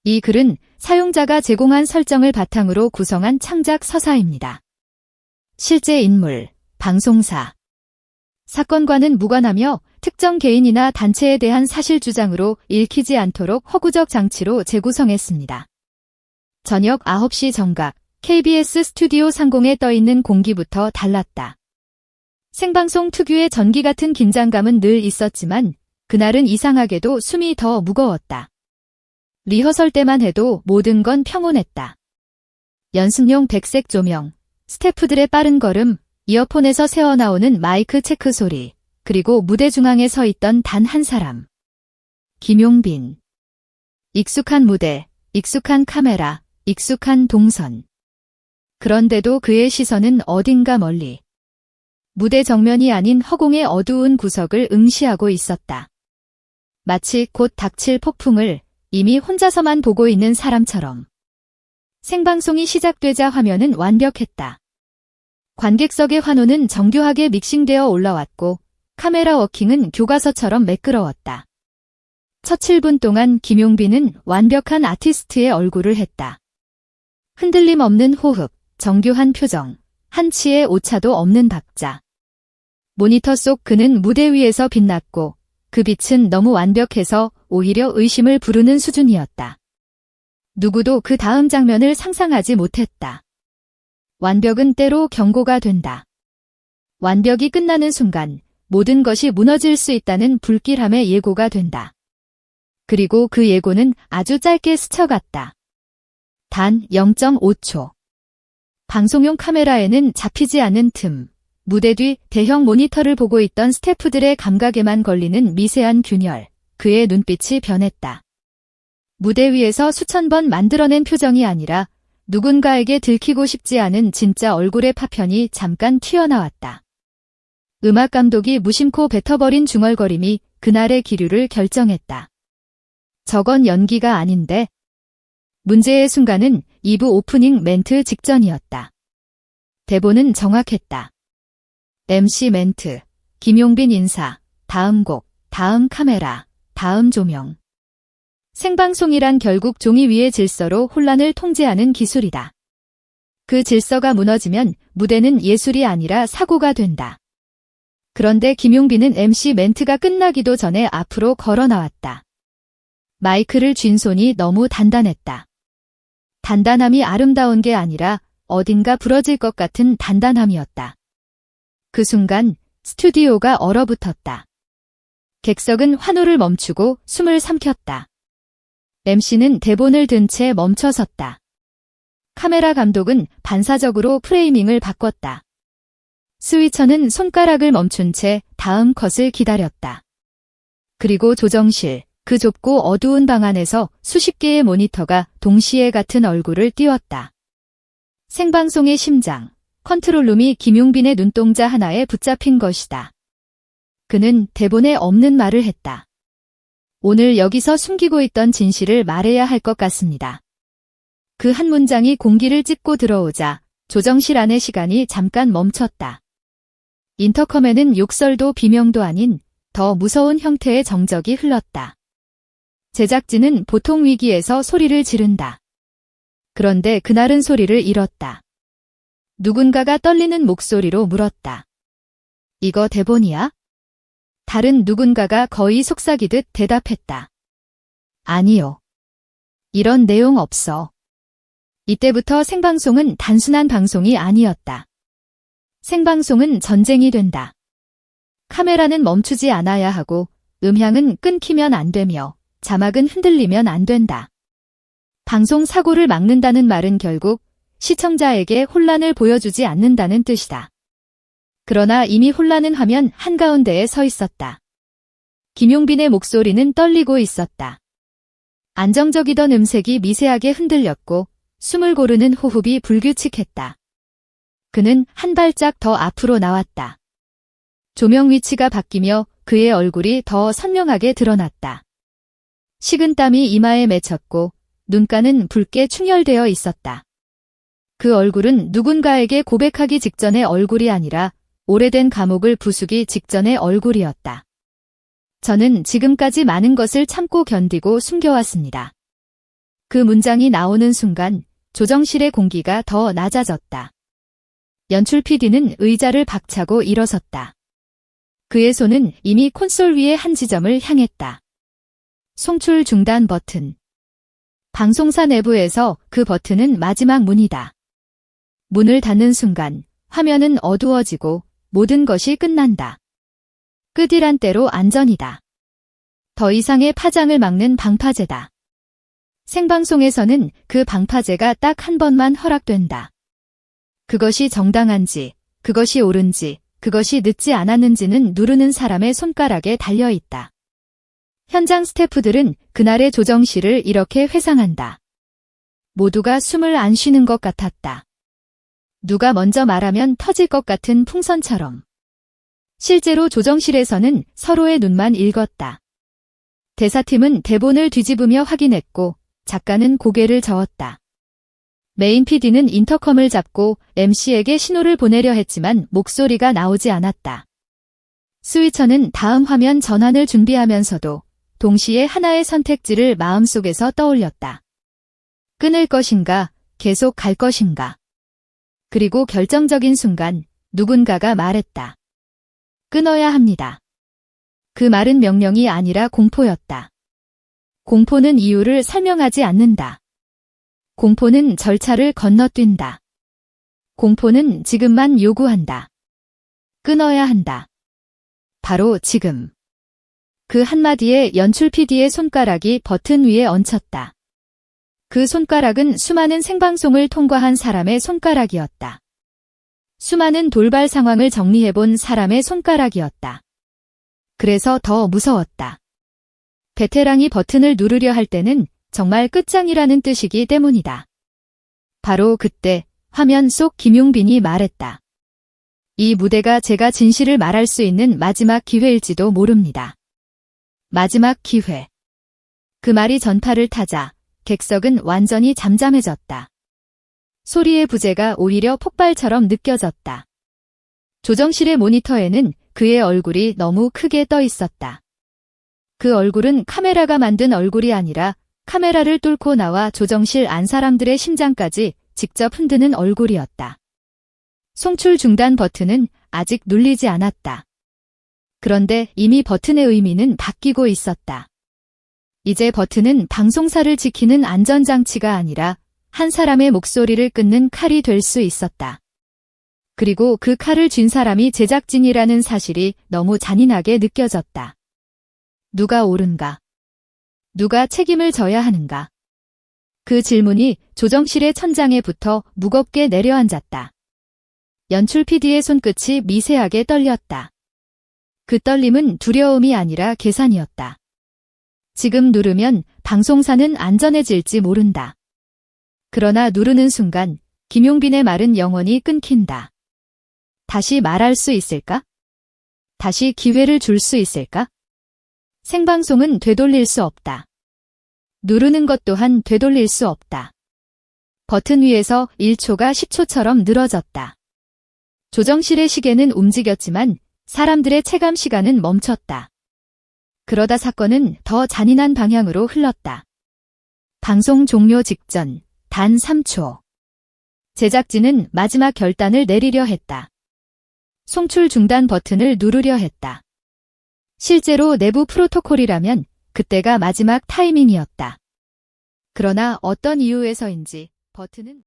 이 글은 사용자가 제공한 설정을 바탕으로 구성한 창작 서사입니다. 실제 인물, 방송사. 사건과는 무관하며 특정 개인이나 단체에 대한 사실 주장으로 읽히지 않도록 허구적 장치로 재구성했습니다. 저녁 9시 정각, KBS 스튜디오 상공에 떠있는 공기부터 달랐다. 생방송 특유의 전기 같은 긴장감은 늘 있었지만 그날은 이상하게도 숨이 더 무거웠다. 리허설 때만 해도 모든 건 평온했다. 연습용 백색 조명, 스태프들의 빠른 걸음, 이어폰에서 새어나오는 마이크 체크 소리, 그리고 무대 중앙에 서 있던 단 한 사람. 김용빈. 익숙한 무대, 익숙한 카메라, 익숙한 동선. 그런데도 그의 시선은 어딘가 멀리. 무대 정면이 아닌 허공의 어두운 구석을 응시하고 있었다. 마치 곧 닥칠 폭풍을 이미 혼자서만 보고 있는 사람처럼. 생방송이 시작되자 화면은 완벽했다. 관객석의 환호는 정교하게 믹싱되어 올라왔고 카메라 워킹은 교과서처럼 매끄러웠다. 첫 7분 동안 김용빈은 완벽한 아티스트의 얼굴을 했다. 흔들림 없는 호흡, 정교한 표정, 한치의 오차도 없는 박자. 모니터 속 그는 무대 위에서 빛났고 그 빛은 너무 완벽해서 오히려 의심을 부르는 수준이었다. 누구도 그 다음 장면을 상상하지 못했다. 완벽은 때로 경고가 된다. 완벽이 끝나는 순간 모든 것이 무너질 수 있다는 불길함의 예고가 된다. 그리고 그 예고는 아주 짧게 스쳐갔다. 단 0.5초. 방송용 카메라에는 잡히지 않는 틈, 무대 뒤 대형 모니터를 보고 있던 스태프들의 감각에만 걸리는 미세한 균열, 그의 눈빛이 변했다. 무대 위에서 수천 번 만들어낸 표정이 아니라 누군가에게 들키고 싶지 않은 진짜 얼굴의 파편이 잠깐 튀어나왔다. 음악 감독이 무심코 뱉어버린 중얼거림이 그날의 기류를 결정했다. 저건 연기가 아닌데. 문제의 순간은 2부 오프닝 멘트 직전이었다. 대본은 정확했다. MC 멘트, 김용빈 인사, 다음 곡, 다음 카메라, 다음 조명. 생방송이란 결국 종이 위의 질서로 혼란을 통제하는 기술이다. 그 질서가 무너지면 무대는 예술이 아니라 사고가 된다. 그런데 김용빈은 MC 멘트가 끝나기도 전에 앞으로 걸어 나왔다. 마이크를 쥔 손이 너무 단단했다. 단단함이 아름다운 게 아니라 어딘가 부러질 것 같은 단단함이었다. 그 순간 스튜디오가 얼어붙었다. 객석은 환호를 멈추고 숨을 삼켰다. MC는 대본을 든 채 멈춰섰다. 카메라 감독은 반사적으로 프레이밍을 바꿨다. 스위처는 손가락을 멈춘 채 다음 컷을 기다렸다. 그리고 조정실, 그 좁고 어두운 방 안에서 수십 개의 모니터가 동시에 같은 얼굴을 띄웠다. 생방송의 심장, 컨트롤룸이 김용빈의 눈동자 하나에 붙잡힌 것이다. 그는 대본에 없는 말을 했다. 오늘 여기서 숨기고 있던 진실을 말해야 할 것 같습니다. 그 한 문장이 공기를 찢고 들어오자 조정실 안의 시간이 잠깐 멈췄다. 인터컴에는 욕설도 비명도 아닌 더 무서운 형태의 정적이 흘렀다. 제작진은 보통 위기에서 소리를 지른다. 그런데 그날은 소리를 잃었다. 누군가가 떨리는 목소리로 물었다. 이거 대본이야? 다른 누군가가 거의 속삭이듯 대답했다. 아니요. 이런 내용 없어. 이때부터 생방송은 단순한 방송이 아니었다. 생방송은 전쟁이 된다. 카메라는 멈추지 않아야 하고 음향은 끊기면 안 되며 자막은 흔들리면 안 된다. 방송 사고를 막는다는 말은 결국 시청자에게 혼란을 보여주지 않는다는 뜻이다. 그러나 이미 혼란은 화면 한가운데에 서 있었다. 김용빈의 목소리는 떨리고 있었다. 안정적이던 음색이 미세하게 흔들렸고 숨을 고르는 호흡이 불규칙했다. 그는 한 발짝 더 앞으로 나왔다. 조명 위치가 바뀌며 그의 얼굴이 더 선명하게 드러났다. 식은땀이 이마에 맺혔고 눈가는 붉게 충혈되어 있었다. 그 얼굴은 누군가에게 고백하기 직전의 얼굴이 아니라 오래된 감옥을 부수기 직전의 얼굴이었다. 저는 지금까지 많은 것을 참고 견디고 숨겨왔습니다. 그 문장이 나오는 순간 조정실의 공기가 더 낮아졌다. 연출 PD는 의자를 박차고 일어섰다. 그의 손은 이미 콘솔 위의 한 지점을 향했다. 송출 중단 버튼. 방송사 내부에서 그 버튼은 마지막 문이다. 문을 닫는 순간 화면은 어두워지고 모든 것이 끝난다. 끝이란 때로 안전이다. 더 이상의 파장을 막는 방파제다. 생방송에서는 그 방파제가 딱 한 번만 허락된다. 그것이 정당한지, 그것이 옳은지, 그것이 늦지 않았는지는 누르는 사람의 손가락에 달려있다. 현장 스태프들은 그날의 조정실을 이렇게 회상한다. 모두가 숨을 안 쉬는 것 같았다. 누가 먼저 말하면 터질 것 같은 풍선처럼. 실제로 조정실에서는 서로의 눈만 읽었다. 대사팀은 대본을 뒤집으며 확인했고 작가는 고개를 저었다. 메인 PD는 인터컴을 잡고 MC에게 신호를 보내려 했지만 목소리가 나오지 않았다. 스위처는 다음 화면 전환을 준비하면서도 동시에 하나의 선택지를 마음속에서 떠올렸다. 끊을 것인가, 계속 갈 것인가. 그리고 결정적인 순간 누군가가 말했다. 끊어야 합니다. 그 말은 명령이 아니라 공포였다. 공포는 이유를 설명하지 않는다. 공포는 절차를 건너뛴다. 공포는 지금만 요구한다. 끊어야 한다. 바로 지금. 그 한마디에 연출 PD의 손가락이 버튼 위에 얹혔다. 그 손가락은 수많은 생방송을 통과한 사람의 손가락이었다. 수많은 돌발 상황을 정리해본 사람의 손가락이었다. 그래서 더 무서웠다. 베테랑이 버튼을 누르려 할 때는 정말 끝장이라는 뜻이기 때문이다. 바로 그때 화면 속 김용빈이 말했다. 이 무대가 제가 진실을 말할 수 있는 마지막 기회일지도 모릅니다. 마지막 기회. 그 말이 전파를 타자 객석은 완전히 잠잠해졌다. 소리의 부재가 오히려 폭발처럼 느껴졌다. 조정실의 모니터에는 그의 얼굴이 너무 크게 떠 있었다. 그 얼굴은 카메라가 만든 얼굴이 아니라 카메라를 뚫고 나와 조정실 안 사람들의 심장까지 직접 흔드는 얼굴이었다. 송출 중단 버튼은 아직 눌리지 않았다. 그런데 이미 버튼의 의미는 바뀌고 있었다. 이제 버튼은 방송사를 지키는 안전장치가 아니라 한 사람의 목소리를 끊는 칼이 될 수 있었다. 그리고 그 칼을 쥔 사람이 제작진이라는 사실이 너무 잔인하게 느껴졌다. 누가 옳은가? 누가 책임을 져야 하는가? 그 질문이 조정실의 천장에 붙어 무겁게 내려앉았다. 연출 PD의 손끝이 미세하게 떨렸다. 그 떨림은 두려움이 아니라 계산이었다. 지금 누르면 방송사는 안전해질지 모른다. 그러나 누르는 순간 김용빈의 말은 영원히 끊긴다. 다시 말할 수 있을까? 다시 기회를 줄 수 있을까? 생방송은 되돌릴 수 없다. 누르는 것 또한 되돌릴 수 없다. 버튼 위에서 1초가 10초처럼 늘어졌다. 조정실의 시계는 움직였지만 사람들의 체감 시간은 멈췄다. 그러다 사건은 더 잔인한 방향으로 흘렀다. 방송 종료 직전 단 3초. 제작진은 마지막 결단을 내리려 했다. 송출 중단 버튼을 누르려 했다. 실제로 내부 프로토콜이라면 그때가 마지막 타이밍이었다. 그러나 어떤 이유에서인지 버튼은